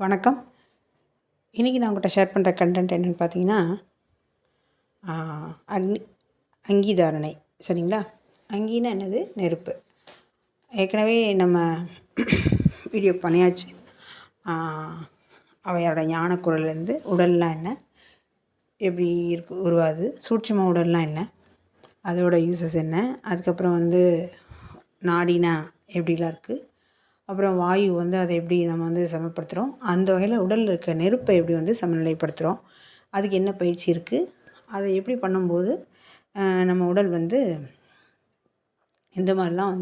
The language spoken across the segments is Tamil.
வணக்கம். இன்றைக்கி நான் உங்கள்கிட்ட ஷேர் பண்ணுற கண்டென்ட் என்னென்னு பார்த்தீங்கன்னா, அங்கீதாரணை. சரிங்களா? அங்கின்னா என்னது? நெருப்பு. ஏற்கனவே நம்ம வீடியோ பண்ணியாச்சு. அவையோட ஞான குரல்லேருந்து உடல்லாம் என்ன, எப்படி உருவாது, சூட்சும உடல்லாம் என்ன, அதோட யூசஸ் என்ன, அதுக்கப்புறம் நாடினா எப்படிலாம் இருக்குது, அப்புறம் வாயு அதை எப்படி நம்ம சமப்படுத்துகிறோம், அந்த வகையில் உடலில் இருக்க நெருப்பை எப்படி சமநிலைப்படுத்துகிறோம், அதுக்கு என்ன பயிற்சி இருக்குது, அதை எப்படி பண்ணும்போது நம்ம உடல் எந்த மாதிரிலாம்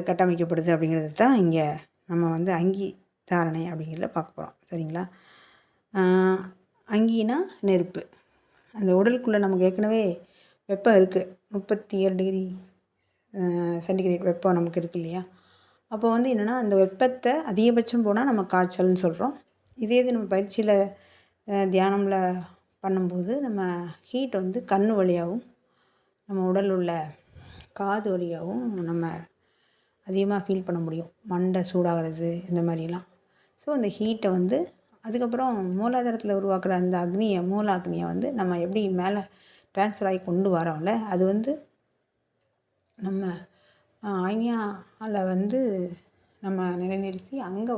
கட்டமைக்கப்படுது அப்படிங்கிறது தான் இங்கே நம்ம அங்கி தாரணை அப்படிங்கிறத பார்க்க போகிறோம். சரிங்களா? அங்கினா நெருப்பு. அந்த உடலுக்குள்ளே நமக்கு ஏற்கனவே வெப்பம் இருக்குது. 37 டிகிரி சென்டிகிரேட் வெப்பம் நமக்கு இருக்குது இல்லையா? அப்போ என்னென்னா, அந்த வெப்பத்தை அதிகபட்சம் போனால் நம்ம காய்ச்சல்னு சொல்கிறோம். இதே இது நம்ம பயிற்சியில் தியானமில் பண்ணும்போது நம்ம ஹீட் கண் வழியாகவும் நம்ம உடல் உள்ள காது வழியாகவும் நம்ம அதிகமாக ஃபீல் பண்ண முடியும். மண்டை சூடாகிறது இந்த மாதிரிலாம். ஸோ அந்த ஹீட்டை அதுக்கப்புறம் மூலாதாரத்தில் உருவாக்குற அந்த அக்னியை, மூல அக்னியை நம்ம எப்படி மேலே ட்ரான்ஸ்ஃபர் ஆகி கொண்டு வரோம்ல, அது நம்ம ஆக்ஞாவில் நம்ம நிலைநிறுத்தி அங்கே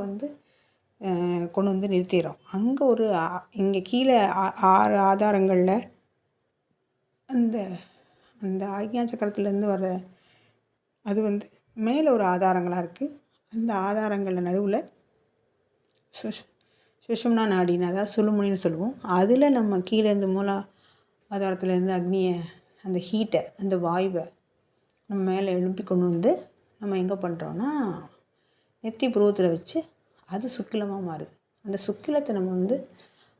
கொண்டு நிறுத்திடுறோம். அங்கே இங்கே கீழே 6 ஆதாரங்களில் அந்த அந்த ஆக்ஞா சக்கரத்துலேருந்து வர அது மேலே ஒரு ஆதாரங்களாக இருக்குது. அந்த ஆதாரங்களில் நடுவில் சுஷும்னா நாடின்னு, அதாவது சுழுமுனின்னு சொல்லுவோம். அதில் நம்ம கீழேருந்து ஆதாரத்துலேருந்து அக்னியை, அந்த ஹீட்டை, அந்த வாயுவை நம்ம மேலே எழுப்பி கொண்டு நம்ம எங்கே பண்ணுறோன்னா, நெத்தி புருவத்தில் வச்சு அது சுக்கிலமாக மாறுது. அந்த சுக்கிலத்தை நம்ம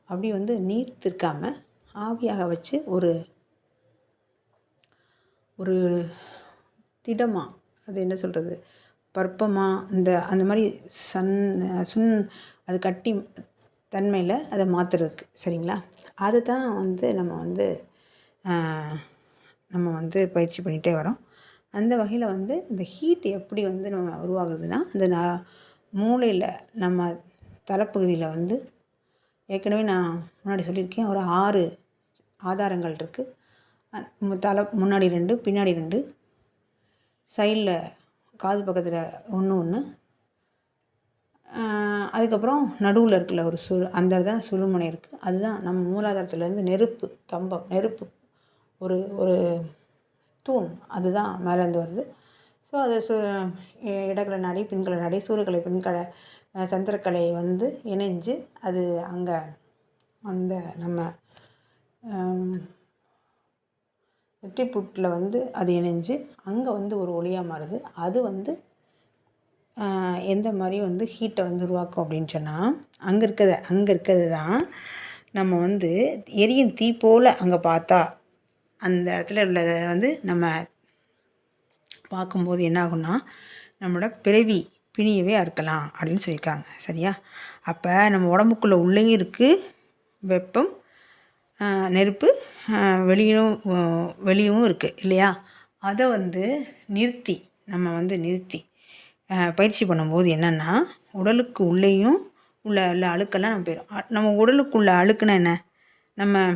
அப்படி நீர் திருக்காமல் ஆவியாக வச்சு ஒரு ஒரு திடமாக, அது என்ன சொல்கிறது, பற்பமாக அந்த மாதிரி அது கட்டி தன்மையில் அதை மாற்றுறதுக்கு. சரிங்களா? அதை தான் நம்ம பயிற்சி பண்ணிகிட்டே வரோம். அந்த வகையில் இந்த ஹீட் எப்படி நம்ம உருவாகுதுன்னா, அந்த மூளையில் நம்ம தலைப்பகுதியில் ஏற்கனவே நான் முன்னாடி சொல்லியிருக்கேன், ஒரு 6 ஆதாரங்கள் இருக்குது. முன்னாடி 2, பின்னாடி 2, சைடில் காது பக்கத்தில் ஒன்று, அதுக்கப்புறம் நடுவில் இருக்குல்ல ஒரு அந்த தான் சுழுமுனை இருக்குது. அதுதான் நம்ம மூலாதாரத்துலேருந்து நெருப்பு கம்பம், நெருப்பு ஒரு ஒரு தூண், அதுதான் மேலேருந்து வருது. ஸோ அது இடக்கலை நாடி, பின்கலை நாடி, சூரியக்கலை, பின்கலை, சந்திரக்கலை இணைஞ்சு அது அங்கே அந்த நம்ம நெற்றிப்புட்டில் அது இணைஞ்சு அங்கே ஒரு ஒளியாக மாறுது. அது எந்த மாதிரி ஹீட்டை உருவாக்கும் அப்படின்னு சொன்னால், அங்கே இருக்கிறது தான் நம்ம எரியும் தீ போல் அங்கே பார்த்தா அந்த இடத்துல உள்ளதை நம்ம பார்க்கும்போது என்ன ஆகும்னா, நம்மளோட பிணியவே அறுக்கலாம் அப்படின்னு சொல்லியிருக்காங்க. சரியா? அப்போ நம்ம உடம்புக்குள்ளே உள்ளேயும் இருக்குது வெப்பம், நெருப்பு, வெளியும் இருக்குது இல்லையா? அதை நிறுத்தி நம்ம நிறுத்தி பயிற்சி பண்ணும்போது என்னென்னா, உடலுக்கு உள்ளேயும் உள்ள அழுக்கெல்லாம் நம்ம போயிடும். நம்ம உடலுக்குள்ள அழுக்குன்னா என்ன? நம்ம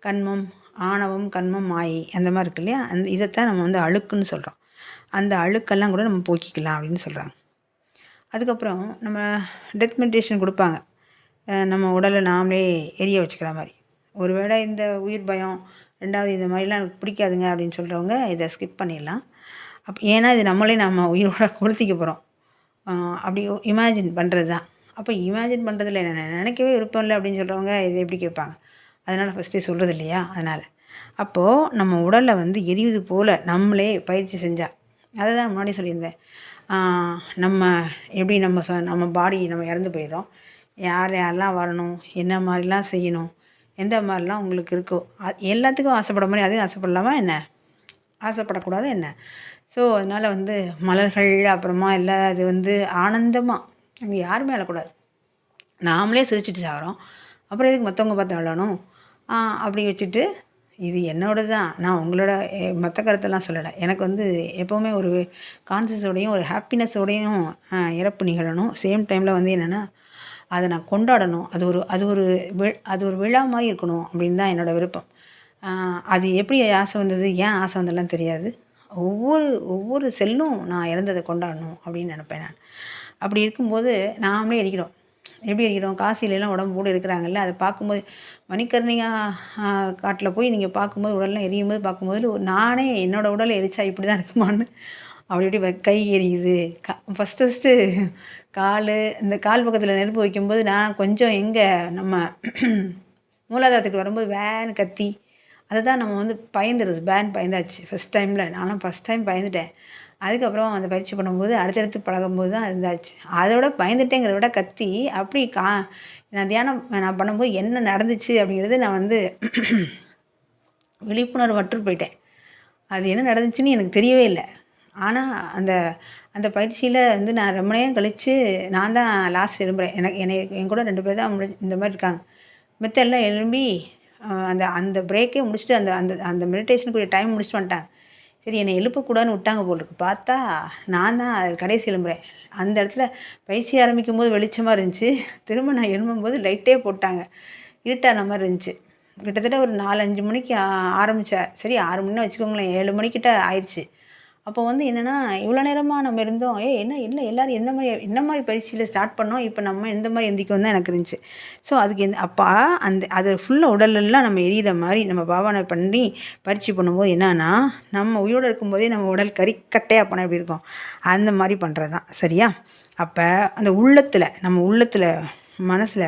கண்மம், ஆணவம், கண்மம், மாயை அந்த மாதிரி இருக்கு இல்லையா? இதைத்தான் நம்ம அழுக்குன்னு சொல்கிறோம். அந்த அழுக்கெல்லாம் கூட நம்ம போக்கிக்கலாம் அப்படின்னு சொல்கிறாங்க. அதுக்கப்புறம் நம்ம டெத் மெடிடேஷன் கொடுப்பாங்க, நம்ம உடலை நாமளே எரிய வச்சுக்கிற மாதிரி. ஒருவேளை இந்த உயிர் பயம், 2வது இந்த மாதிரிலாம் எனக்கு பிடிக்காதுங்க அப்படின்னு சொல்கிறவங்க இதை ஸ்கிப் பண்ணிடலாம். ஏன்னா இது நம்ம உயிரோட கொளுத்திக்க போகிறோம். அப்படி இமேஜின் பண்ணுறது தான். அப்போ இமேஜின் பண்ணுறதுல என்ன நினைக்கவே விருப்பம் இல்லை அப்படின்னு சொல்கிறவங்க இதை எப்படி கேட்பாங்க? அதனால் ஃபஸ்ட்டே சொல்கிறது இல்லையா? அதனால் அப்போது நம்ம உடலை எரிவது போல் நம்மளே பயிற்சி செஞ்சால், அதை தான் முன்னாடி சொல்லியிருந்தேன். நம்ம எப்படி நம்ம பாடி நம்ம இறந்து போயிடும், யாரெல்லாம் வரணும், என்ன மாதிரிலாம் செய்யணும், எந்த மாதிரிலாம் உங்களுக்கு இருக்கோ எல்லாத்துக்கும் ஆசைப்பட மாதிரி அதையும் ஆசைப்படலாமா என்ன? ஆசைப்படக்கூடாது என்ன? ஸோ அதனால் மலர்கள், அப்புறமா எல்லாம் அது ஆனந்தமாக அங்கே யாருமே அழக்கூடாது. நாமளே சிரிச்சிட்டு சாகிறோம், அப்புறம் எதுக்கு மற்றவங்க பார்த்து அழணும்? அப்படி வச்சுட்டு இது என்னோடது தான். நான் உங்களோட மத்த கருத்தெல்லாம் சொல்லல. எனக்கு வந்து எப்பவுமே ஒரு கான்ஷியஸோடையும், ஒரு ஹாப்பினஸோடையும் இறப்பு நிகழணும். சேம் டைமில் வந்து என்னென்னா, அத நான் கொண்டாடணும். அது ஒரு விழா மாரி இருக்கணும் அப்படின்னு தான் என்னோட விருப்பம். அது எப்படி ஆசை வந்தது, ஏன் ஆசை வந்ததுலாம் தெரியாது. ஒவ்வொரு செல்லும் நான் இறந்தத கொண்டாடணும் அப்படின்னு நெனப்பேன் நான். அப்படி இருக்கும்போது நாமளே எரிக்கிறோம். எப்படி எரிக்கிறோம்? காசிலலாம் உடம்போடு இருக்கிறாங்கல்ல, அத பார்க்கும்போது மணிக்கர்ணிகா காட்டுல போய் நீங்க பார்க்கும்போது, உடல்லாம் எரியும்போது பார்க்கும்போது, நானே என்னோட உடல எரிச்சா இப்படி தான் இருக்குமான்னு அப்படி இப்படி கை எரியுது. ஃபஸ்ட்டு இந்த கால் பக்கத்துல நெருப்பு வைக்கும்போது, நான் கொஞ்சம் எங்க நம்ம மூலாதாரத்துக்கு வரும்போது வேன்னு கத்தி, அதுதான் நம்ம வந்து பயந்துருது. பயந்தாச்சு ஃபஸ்ட் டைமில். நான்லாம் ஃபஸ்ட் டைம் பயந்துட்டேன். அதுக்கப்புறம் அந்த பயிற்சி பண்ணும்போது, அடுத்தடுத்து பழகும்போது தான் இருந்தாச்சு. அதோட பயந்துட்டேங்கிறத விட கத்தி, அப்படி நான் பண்ணும்போது என்ன நடந்துச்சு அப்படிங்கிறது நான் வந்து விழிப்புணர்வற்று போயிட்டேன். அது என்ன நடந்துச்சுன்னு எனக்கு தெரியவே இல்ல. ஆனா, அந்த அந்த பயிற்சியில வந்து நான் ரொம்ப நேரம் கழிச்சு, நான் தான் லாஸ்ட் எழும்புறேன். என் கூட 2 பேர் தான் இந்த மாரி இருக்காங்க. மித்த எல்லாம் எழும்பி அந்த அந்த பிரேக்கே முடிச்சுட்டு அந்த அந்த அந்த மெடிடேஷனுக்குரிய டைம் முடிச்சுட்டு வந்துட்டாங்க. சரி என்னை எழுப்பக்கூடாதுன்னு விட்டாங்க போல இருக்கு. பார்த்தா நான் தான் கடைசி எழும்புறேன். அந்த இடத்துல பயிற்சி ஆரம்பிக்கும்போது வெளிச்சமா இருந்துச்சு. திரும்ப நான் எழும்பும்போது லைட்டே போட்டாங்க. இருட்டான மாரி இருந்துச்சு. கிட்டத்தட்ட ஒரு 4, 5 மணிக்கு ஆரம்பிச்சேன். சரி 6 மணின்னு வச்சுக்கோங்களேன். 7 மணிக்கிட்ட ஆயிடுச்சு. அப்போ வந்து என்னன்னா, இவ்வளோ நேரமா நம்ம இருந்தோம். என்ன இல்ல எல்லாரும் என்ன மாரி பயிற்சியில ஸ்டார்ட் பண்ணோம். இப்ப நம்ம எந்த மாரி எந்திரிக்கோம் தான் எனக்கு இருந்துச்சு. ஸோ அதுக்கு அது ஃபுல்லா உடலெல்லாம் நம்ம எரியிற மாரி நம்ம பாவனை பண்ணி பயிற்சி பண்ணும்போது என்னன்னா, நம்ம உயிரோட இருக்கும்போதே நம்ம உடல் கறிக்கட்டையா போனா எப்படி இருக்கும்? அந்த மாரி பண்றது தான். சரியா? அப்ப அந்த நம்ம உள்ளத்துல, மனசுல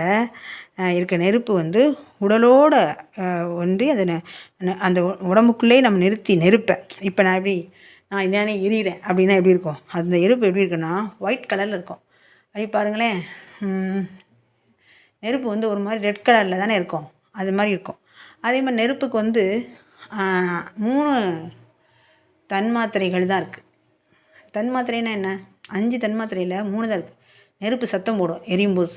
இருக்க நெருப்பு வந்து உடலோட ஒன்றி அந்த உடம்புக்குள்ளேயே நம்ம நிறுத்தி நெருப்ப இப்ப நான் என்னன்னே எரியிறேன் அப்படின்னா எப்படி இருக்கும்? அந்த நெருப்பு எப்படி இருக்குன்னா, ஒயிட் கலர்ல இருக்கும். அப்படி பாருங்களேன். நெருப்பு வந்து ஒரு மாரி ரெட் கலர்ல தானே இருக்கும். அது மாரி இருக்கும். அதே மாரி நெருப்புக்கு வந்து 3 தன்மாத்திரைகள் தான் இருக்கு. தன்மாத்திரைன்னா என்ன? 5 தன்மாத்திரையில 3 தான் இருக்கு. நெருப்பு சத்தம் போடும். எரியும்போது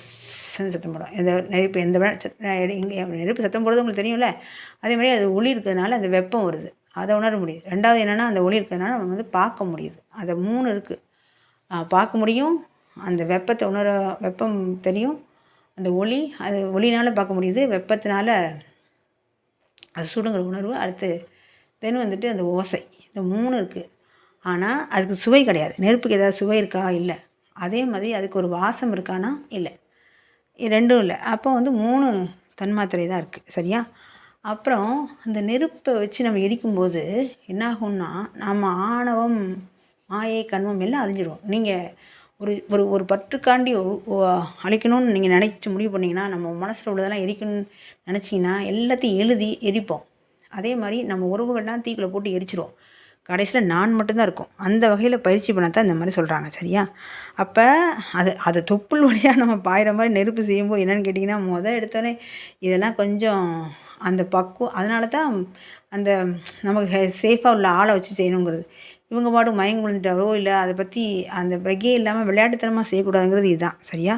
சத்தம் போடும். நெருப்பு சத்தம் போடுறது உங்களுக்கு தெரியும்ல. அதே மாரி அது ஒளி இருக்கிறதுனால அந்த வெப்பம் வருது. அத உணர முடியுது. 2வது என்னன்னா, அந்த ஒளி இருக்கிறதுனால நம்ம வந்து பார்க்க முடியுது. அது 3 இருக்கு. பார்க்க முடியும். அந்த வெப்பம் தெரியும். அந்த ஒளி, அது ஒளினால பார்க்க முடியுது. வெப்பத்தினால அது சுடுங்கிற உணர்வு. அடுத்து வந்துட்டு அந்த ஓசை. இந்த 3 இருக்கு. ஆனா, அதுக்கு சுவை கிடையாது. நெருப்புக்கு ஏதாவது சுவை இருக்கா? இல்ல. அதே மாதிரி அதுக்கு ஒரு வாசம் இருக்கான்னா? இல்ல. 2ம் இல்ல. அப்போ வந்து 3 தன்மாத்திரை தான் இருக்கு. சரியா? அப்புறம் அந்த நெருப்பை வச்சு நம்ம எரிக்கும்போது என்னாகும்னா, நம்ம ஆணவம், மாயை, கன்மம் எல்லாம் அழிஞ்சிரும். நீங்கள் ஒரு பற்றுக்காண்டி அழிக்கணும்னு நீங்கள் நினச்சி முடிவு பண்ணிங்கன்னா, நம்ம மனசில் உள்ளதெல்லாம் எரிக்கணும்னு நினச்சிங்கன்னா எல்லாத்தையும் எழுதி எரிப்போம். அதே மாதிரி நம்ம உறவுகள்லாம் தீக்குள்ள போட்டு எரிச்சிரும். கடைசியில் நான் மட்டும்தான் இருக்கும். அந்த வகையில் பயிற்சி பண்ணத்தான் இந்த மாதிரி சொல்கிறாங்க. சரியா? அப்போ அது தொப்புள் வழியாக நம்ம பாயிற மாதிரி நெருப்பு செய்யும்போது என்னென்னு கேட்டிங்கன்னா, எடுத்தோடனே இதெல்லாம் கொஞ்சம் அந்த அதனால தான் அந்த நமக்கு சேஃபாக உள்ள ஆளை வச்சு செய்யணுங்கிறது. இவங்க பாட்டுக்கு மயங்கி விழுந்துட்டாரோ இல்லை அதை பற்றி அந்த பிரகே இல்லாமல் விளையாட்டுத்தனமாக செய்யக்கூடாதுங்கிறது இதுதான். சரியா?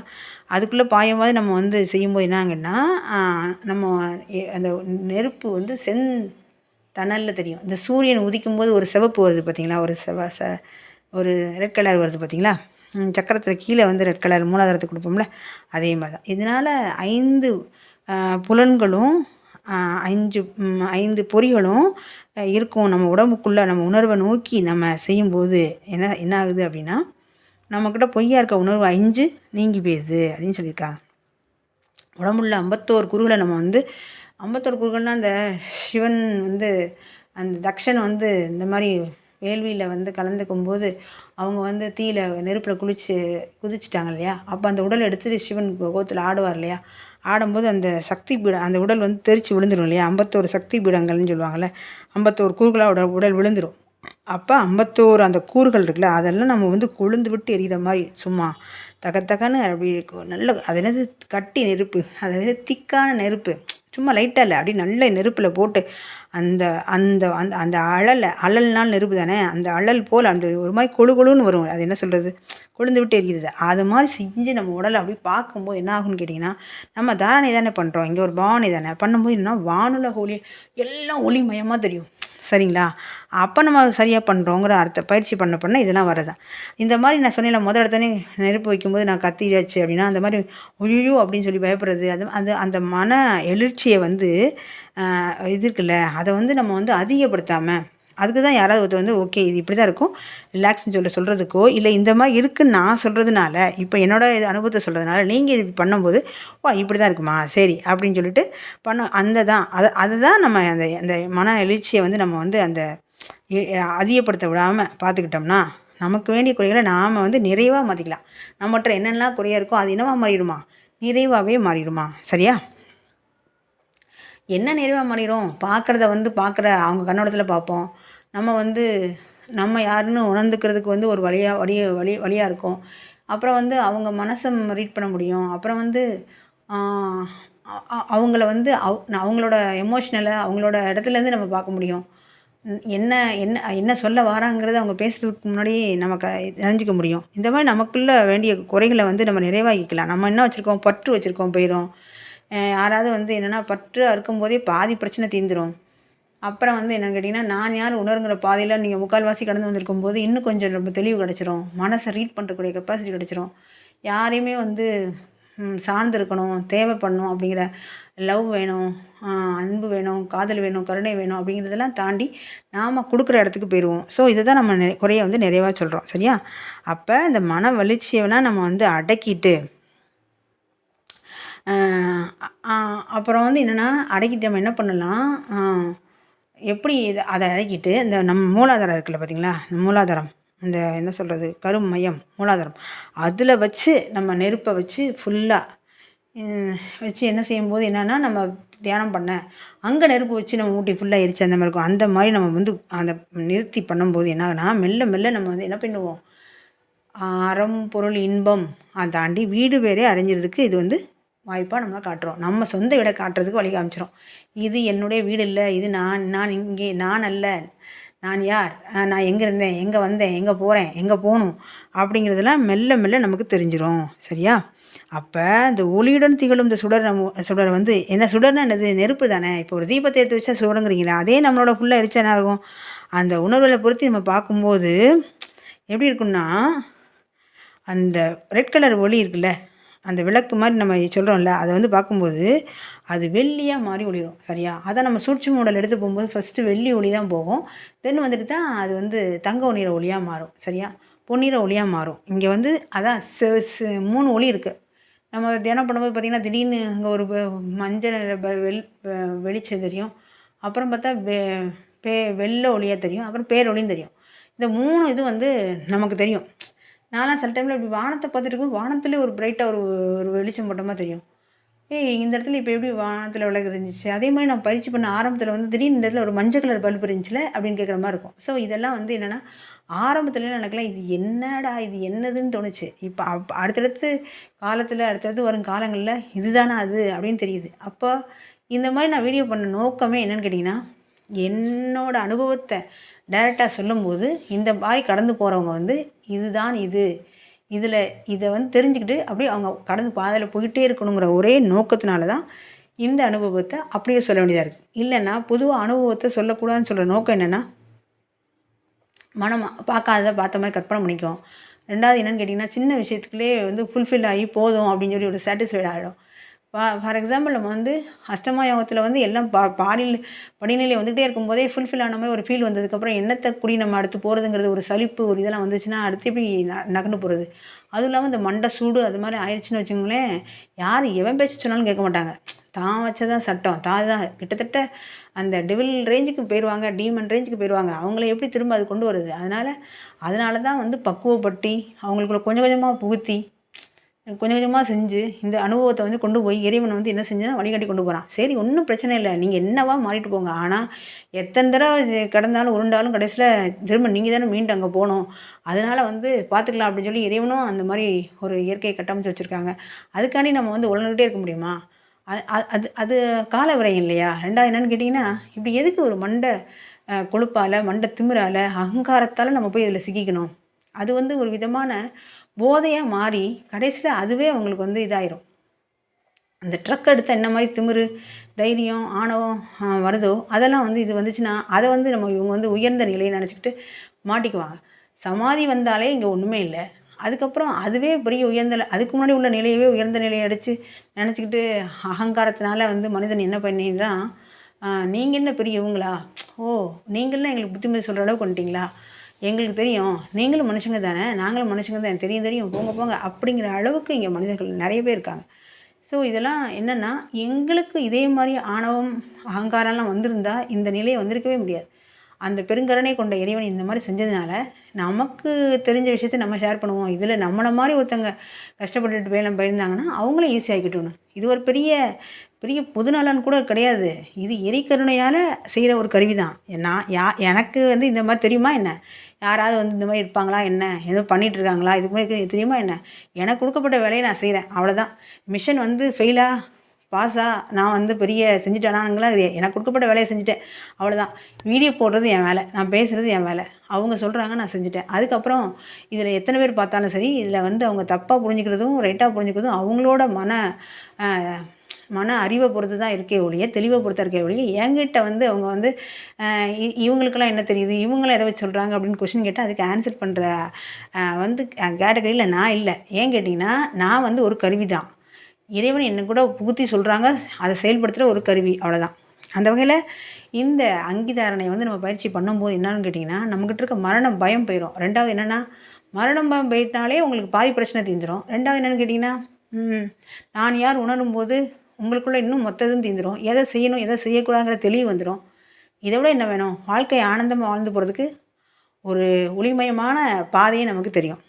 அதுக்குள்ளே பாயும்போது நம்ம வந்து செய்யும்போது என்னாங்கன்னா, நம்ம அந்த நெருப்பு வந்து தணலில் தெரியும். இந்த சூரியன் உதிக்கும்போது ஒரு சிவப்பு வருது பார்த்தீங்களா? ஒரு ரெட் கலர் வருது பார்த்தீங்களா? சக்கரத்தில் கீழே வந்து ரெட் கலர் மூலாதாரத்துக்கு கொடுப்போம்ல, அதே மாதிரி தான். இதனால் 5 புலன்களும் 5 பொறிகளும் இருக்கும் நம்ம உடம்புக்குள்ளே. நம்ம உணர்வை நோக்கி நம்ம செய்யும்போது என்ன ஆகுது அப்படின்னா, நம்மக்கிட்ட பொய்யா இருக்க உணர்வு 5 நீங்கி போயிடுது அப்படின்னு சொல்லியிருக்காங்க. உடம்புள்ள 51 குருகளை நம்ம வந்து 51 குருக்கள்னால் அந்த சிவன் வந்து அந்த தக்ஷன் வந்து இந்த மாதிரி வேள்வியில் வந்து கலந்துக்கும்போது அவங்க வந்து தீயில நெருப்பில் குதிச்சிட்டாங்க இல்லையா? அப்போ அந்த உடலை எடுத்துட்டு சிவன் கோத்தில் ஆடுவார் இல்லையா? ஆடும்போது அந்த சக்தி பீடம் அந்த உடல் வந்து தெரிச்சு விழுந்துடும் இல்லையா? 51 சக்தி பீடங்கள்னு சொல்லுவாங்கள்ல. 51 கூறுகளாக உடல் விழுந்துடும். அப்போ 51 அந்த கூறுகள் இருக்குல்ல, அதெல்லாம் நம்ம வந்து கொழுந்து விட்டு எரிகிற மாதிரி சும்மா தகன்னு அப்படி இருக்கும். நல்ல அது என்னது கட்டி நெருப்பு, அது திக்கான நெருப்பு, சும்மா லைட்டாக இல்லை, அப்படி நல்ல நெருப்பில் போட்டு அந்த அந்த அந்த அந்த அழல்னால் நெருப்பு தானே, அந்த அழல் போல் அந்த ஒரு மாதிரி கொழு கொழுன்னு வரும். அது என்ன சொல்கிறது, கொழுந்து விட்டு எரியுது. அது மாதிரி செஞ்சு நம்ம உடலை அப்படி பார்க்கும்போது என்ன ஆகும்னு கேட்டிங்கன்னா, நம்ம தாரணை தானே பண்ணுறோம், இங்கே ஒரு பாவனை தானே பண்ணும்போது என்ன வானுலக ஒளி எல்லாம் ஒளிமயமாக தெரியும். சரிங்களா? அப்போ நம்ம சரியாக பண்ணுறோங்கிற பயிற்சி பண்ண இதெல்லாம் வரதான். இந்த மாதிரி நான் சொன்னேன்ல, எடுத்தோடனே நெருப்பு வைக்கும்போது நான் கத்தியாச்சு அப்படின்னா, அந்த மாதிரி ஐயோ அப்படின்னு சொல்லி பயப்படுறது, அது அது அந்த மன எழுச்சியை வந்து இது இருக்குல்ல, அதை வந்து நம்ம வந்து அதிகப்படுத்தாமல், அதுக்கு தான் யாராவது ஒருத்தர் வந்து ஓகே இது இப்படி தான் இருக்கும் ரிலாக்ஸ்ன்னு சொல்கிறதுக்கோ, இல்லை இந்த மாதிரி இருக்குன்னு நான் சொல்கிறதுனால, இப்போ என்னோட இது அனுபவத்தை சொல்கிறதுனால நீங்கள் இது பண்ணும்போது இப்படி தான் இருக்குமா சரி அப்படின்னு சொல்லிட்டு அதுதான் நம்ம அந்த அந்த மன எழுச்சியை வந்து நம்ம வந்து அந்த அதிகப்படுத்த விடாமல் பார்த்துக்கிட்டோம்னா, நமக்கு வேண்டிய குறைகளை நாம் வந்து நிறைவாக மாற்றிக்கலாம். நம்மகிட்ட என்னென்னலாம் குறையாக இருக்கோ அது என்னவா மாறிடுமா, நிறைவாகவே மாறிடுமா. சரியா? என்ன நிறைவாக மாறிடும், பார்க்குறத வந்து அவங்க கண்ணோட்டத்தில் பார்ப்போம். நம்ம வந்து நம்ம யாருன்னு உணர்ந்துக்கிறதுக்கு வந்து ஒரு வழியாக இருக்கும். அப்புறம் வந்து அவங்க மனசை ரீட் பண்ண முடியும். அப்புறம் வந்து அவங்கள வந்து அவங்களோட எமோஷ்னலை அவங்களோட இடத்துலேருந்து நம்ம பார்க்க முடியும். என்ன என்ன என்ன சொல்ல வராங்கிறத அவங்க பேசுகிறதுக்கு முன்னாடி நமக்கு தெரிஞ்சுக்க முடியும். இந்த மாதிரி நமக்குள்ள வேண்டிய குறைகளை வந்து நம்ம நிறைவாக்கிக்கலாம். நம்ம என்ன வச்சுருக்கோம், பற்று வச்சுருக்கோம் போயிடும். யாராவது வந்து என்னென்னா பற்று அறுக்கும்போதே பாதி பிரச்சனை தீர்ந்துடும். அப்புறம் வந்து என்னென்னு கேட்டிங்கன்னா, நான் யார் உணருங்கிற பாதையில் நீங்கள் முக்கால்வாசி கடந்து வந்திருக்கும்போது இன்னும் கொஞ்சம் ரொம்ப தெளிவு கிடச்சிரும். மனசை ரீட் பண்ணுறக்கூடிய கெப்பாசிட்டி கிடச்சிரும். யாரையுமே வந்து சார்ந்து இருக்கணும், தேவைப்படணும் அப்படிங்கிற லவ் வேணும், அன்பு வேணும், காதல் வேணும், கருணை வேணும் அப்படிங்கிறதெல்லாம் தாண்டி நாம் கொடுக்குற இடத்துக்கு போயிடுவோம். ஸோ இதை தான் நம்ம குறைய வந்து நிறைவாக சொல்கிறோம். சரியா? அப்போ இந்த மன வலிச்சியெல்லாம் நம்ம வந்து அடக்கிட்டு அப்புறம் வந்து என்னென்னா அடக்கிட்டு நம்ம என்ன பண்ணலாம், எப்படி அதை அடக்கிட்டு இந்த நம்ம மூலாதாரம் இருக்குல்ல பார்த்தீங்களா, மூலாதாரம் இந்த என்ன சொல்கிறது கரும் மையம் மூலாதாரம், அதில் வச்சு நம்ம நெருப்பை வச்சு ஃபுல்லாக வச்சு என்ன செய்யும்போது என்னென்னா, நம்ம தியானம் பண்ண அங்கே நெருப்பு வச்சு நம்ம ஊட்டி ஃபுல்லாக எரிச்சு அந்த மாதிரி இருக்கும். அந்த மாதிரி நம்ம வந்து அந்த நிறுத்தி பண்ணும்போது என்ன ஆகுனா, மெல்ல மெல்ல நம்ம வந்து என்ன பண்ணுவோம், அறம் பொருள் இன்பம் அதை தாண்டி வீடு வேறே அடைஞ்சிறதுக்கு இது வந்து வாய்ப்பாக நம்ம காட்டுறோம். நம்ம சொந்த வீடை காட்டுறதுக்கு வழி காமிச்சிரும். இது என்னுடைய வீடு இல்லை, இது நான் இங்கே நான் அல்ல, நான் யார், நான் எங்கே இருந்தேன், எங்கே வந்தேன், எங்கே போகிறேன், எங்கே போகணும் அப்படிங்கிறதெல்லாம் மெல்ல மெல்ல நமக்கு தெரிஞ்சிடும். சரியா? அப்போ இந்த ஒளியுடன் திகழும் இந்த சுடர் வந்து என்ன, சுடர்னா என்னது, நெருப்பு தானே. இப்போ ஒரு தீபத்தை எடுத்து வச்சா சுடங்கிறீங்களா, அதே நம்மளோட ஃபுல்லாக எரிச்சா என்ன ஆகும், அந்த உணர்வுகளை பொறுத்து நம்ம பார்க்கும்போது எப்படி இருக்குன்னா, அந்த ரெட் கலர் ஒளி இருக்குல்ல, அந்த விளக்கு மாதிரி நம்ம சொல்கிறோம்ல, அதை வந்து பார்க்கும்போது அது வெள்ளியாக மாறி ஒளிரும். சரியா? அதை நம்ம சூட்சும மாடல் எடுத்து போகும்போது ஃபஸ்ட்டு வெள்ளி ஒளி தான் போகும். தென் வந்துட்டு தான் அது வந்து தங்க நிற ஒளியாக மாறும். சரியா? பொன்னிற ஒளியாக மாறும். இங்கே வந்து அதான் 3 ஒளி இருக்குது. நம்ம தியானம் பண்ணும்போது பார்த்திங்கன்னா, திடீர்னு அங்கே ஒரு மஞ்சள் நிற வெளிச்சம் தெரியும். அப்புறம் பார்த்தா வெள்ளை ஒளியாக தெரியும். அப்புறம் பேரொளியும் தெரியும். இந்த 3 இது வந்து நமக்கு தெரியும். நான்லாம் சில டைமில் இப்படி வானத்தை பார்த்துட்டு இருக்கும், வானத்துலேயே ஒரு பிரைட்டாக ஒரு வெளிச்சம் போட்டமாக தெரியும். இந்த இடத்துல இப்போ எப்படி வானத்தில் விளக்கு இருந்துச்சு, அதே மாதிரி நான் பயிற்சி பண்ண ஆரம்பத்தில் வந்து திடீர்னு இந்த இடத்துல ஒரு மஞ்சள் கலர் பல்பு இருந்துச்சுல அப்படின்னு கேட்குற மாதிரி இருக்கும். ஸோ இதெல்லாம் வந்து என்னென்னா ஆரம்பத்துலலாம் எனக்குலாம் இது என்னடா இது என்னதுன்னு தோணுச்சு. இப்போ அடுத்தடுத்து அடுத்தடுத்து வரும் காலங்களில் இதுதானா அது அப்படின்னு தெரியுது. அப்போ இந்த மாதிரி நான் வீடியோ பண்ண நோக்கமே என்னென்னு கேட்டிங்கன்னா, என்னோடய அனுபவத்தை டைரெக்டாக சொல்லும்போது இந்த மாதிரி கடந்து போகிறவங்க வந்து இதுதான் இதை வந்து தெரிஞ்சுக்கிட்டு அப்படியே அவங்க கடந்து பாதையில் போயிட்டே இருக்கணுங்கிற ஒரே நோக்கத்தினால தான் இந்த அனுபவத்தை அப்படியே சொல்ல வேண்டியதாக இருக்குது. இல்லைன்னா பொதுவாக அனுபவத்தை சொல்லக்கூடாதுன்னு சொல்கிற நோக்கம் என்னென்னா, மனம் பார்க்காததை பார்த்த மாதிரி கற்பனை பண்ணிக்கும். 2வது என்னென்னு கேட்டிங்கன்னா, சின்ன விஷயத்துக்குள்ளே வந்து ஃபுல்ஃபில் ஆகி போதும் அப்படின்னு சொல்லி ஒரு சாட்டிஸ்ஃபைட் ஆகிடும். ஃபார் எக்ஸாம்பிள் நம்ம வந்து அஷ்டமா யோகத்தில் வந்து எல்லாம் படிநிலை வந்துகிட்டே இருக்கும்போதே ஃபுல்ஃபில் ஆன மாதிரி ஒரு ஃபீல் வந்ததுக்கப்புறம் என்னத்தை கூடி நம்ம அடுத்து போகிறதுங்கிறது ஒரு சலிப்பு ஒரு இதெல்லாம் வந்துச்சுன்னா அடுத்து எப்படி நகர்ந்து போகிறது. அதுவும் இல்லாமல் இந்த மண்டை சூடு அது மாதிரி ஆயிடுச்சுன்னு வச்சுக்கோங்களேன், யார் எவன் பேச்சு சொன்னாலும் கேட்க மாட்டாங்க. தான் வச்சதான் சட்டம், தான் கிட்டத்தட்ட அந்த டெவில் ரேஞ்சுக்கு போயிடுவாங்க, டீமன் ரேஞ்சுக்கு போயிடுவாங்க. அவங்கள எப்படி திரும்ப அது கொண்டு வருது. அதனால தான் வந்து பக்குவப்பட்டு அவங்களுக்குள்ள கொஞ்சம் கொஞ்சமாக புகுத்தி கொஞ்சம் கொஞ்சமாக செஞ்சு இந்த அனுபவத்தை வந்து கொண்டு போய் இறைவனை வந்து என்ன செஞ்சுன்னா வழிகாட்டி கொண்டு போகிறான். சரி, ஒன்றும் பிரச்சனை இல்லை, நீங்கள் என்னவா மாறிட்டு போங்க. ஆனால் எத்தனை தடவை கடந்தாலும் உருண்டாலும் கடைசியில் திரும்ப நீங்கள் தானே மீண்டு அங்கே போகணும். அதனால் வந்து பார்த்துக்கலாம் அப்படின்னு சொல்லி இறைவனும் அந்த மாதிரி ஒரு இயற்கையை கட்டமைச்சு வச்சுருக்காங்க. அதுக்காண்டி நம்ம வந்து உழந்துகிட்டே இருக்க முடியுமா? அது அது கால விரயம் இல்லையா? 2வது என்னன்னு கேட்டிங்கன்னா, இப்படி எதுக்கு ஒரு மண்டை கொழுப்பால, மண்டை திமிரால, அகங்காரத்தால நம்ம போய் இதில சிக்கிக்கணும். அது வந்து ஒரு விதமான போதையா மாறி, கடைசியில அதுவே அவங்களுக்கு வந்து இதாயிரும். அந்த ட்ரக் எடுத்தா என்ன மாரி திமிரு, தைரியம், ஆணவம் வருதோ, அதெல்லாம் வந்து இது வந்துச்சுன்னா, அத வந்து இவங்க வந்து உயர்ந்த நிலையை நெனச்சுக்கிட்டு மாட்டிக்குவாங்க. சமாதி வந்தாலே இங்க ஒண்ணுமே இல்ல. அதுக்கப்புறம் அதுவே பெரிய அதுக்கு முன்னாடி உள்ள நிலையவே உயர்ந்த நிலைய அடிச்சு நெனச்சுக்கிட்டு அகங்காரத்தினால வந்து மனிதன் என்ன பண்ணிடுறான், நீங்க என்ன பெரிய இவங்களா? ஓ! நீங்கலாம் எங்களுக்கு புத்திமதி சொல்ற அளவுக்கு வந்துட்டீங்களா? எங்களுக்கு தெரியும். நீங்களும் மனுஷங்க தானே! நாங்களும் மனுஷங்க தான். தெரியும், தெரியும். போங்க, போங்க. அப்படிங்கிற அளவுக்கு இங்க மனிதர்கள் நெறைய பேர் இருக்காங்க. ஸோ இதெல்லாம் என்னன்னா, எங்களுக்கு இதே மாரி ஆணவம், அகங்காரம்லாம் வந்திருந்தா, இந்த நிலை வந்திருக்கவே முடியாது. அந்த பெருங்கருணை கொண்ட இறைவன் இந்த மாரி செஞ்சதுனால, நமக்கு தெரிஞ்ச விஷயத்த நம்ம ஷேர் பண்ணுவோம். இதில நம்மள மாரி ஒருத்தங்க கஷ்டப்பட்டுட்டு வேலை போயிருந்தாங்கன்னா, அவங்களும் ஈஸி ஆக்கிட்டோன்னு. இது ஒரு பெரிய பெரிய பொதுநலன் கூட கிடையாது. இது இறைக்கருணையால செய்ற ஒரு கருவி தான். எனக்கு வந்து இந்த மாரி தெரியுமா என்ன? யாராவது வந்து இந்த மாரி இருப்பாங்களா என்ன? ஏதோ பண்ணிட்டு இருக்காங்களா? இதுக்கு மாரி தெரியுமா என்ன? எனக்கு குடுக்கப்பட்ட வேலைய நான் செய்றேன். அவ்வளோதான். மிஷன் வந்து ஃபெயிலா? பாஸா? நான் வந்து பெரிய செஞ்சுட்டேனாங்கலாம் எனக்கு குடுக்கப்பட்ட வேலைய செஞ்சுட்டேன். அவ்வளோதான். வீடியோ போடுறது என் வேலை. நான் பேசுறது என் வேலை. அவங்க சொல்றாங்க நான் செஞ்சுட்டேன். அதுக்கப்புறம் இதில எத்தன பேர் பார்த்தாலும் சரி, இதில வந்து அவங்க தப்பா புரிஞ்சுக்கிறதும், ரைட்டா புரிஞ்சுக்கிறதும் அவங்களோட அ மன அறிவ பொறுத்து தான் இருக்கே ஒழிய, தெளிவ பொறுத்து இருக்கே ஒழிய, என்கிட்ட வந்து அவங்க வந்து இவங்களுக்கெல்லாம் என்ன தெரியுது? இவங்கலாம் எத வச்சு சொல்றாங்க? அப்படின்னு கொஸ்டின் கேட்டா, அதுக்கு ஆன்சர் பண்ற வந்து கேட்டகரியில நான் இல்ல. ஏன் கேட்டீங்கன்னா, நான் வந்து ஒரு கருவி தான். இறைவன் என்ன கூட புகுத்தி சொல்றாங்க. அத செயல்படுத்துற ஒரு கருவி. அவ்வளோதான். அந்த வகையில இந்த அங்கீதாரணைய வந்து நம்ம பயிற்சி பண்ணும்போது என்னான்னு கேட்டீங்கன்னா, நம்மகிட்ட இருக்க மரண பயம் போயிரும். 2வது என்னன்னா, மரணம் பயம் போயிட்டாலே உங்களுக்கு பாதி பிரச்சனை தீர்ந்துரும். 2வது என்னன்னு கேட்டீங்கன்னா, ம் நான் யார் உணரும்போது உங்களுக்குள்ள இன்னும் மொத்த இதுவும் தீர்ந்துரும். எத செய்யணும், எத செய்யக்கூடாதுங்கிற தெளிவு வந்துரும். இத விட என்ன வேணும்? வாழ்க்கை ஆனந்தமா வாழ்ந்து போறதுக்கு ஒரு ஒளிமயமான பாதையே நமக்கு தெரியும்.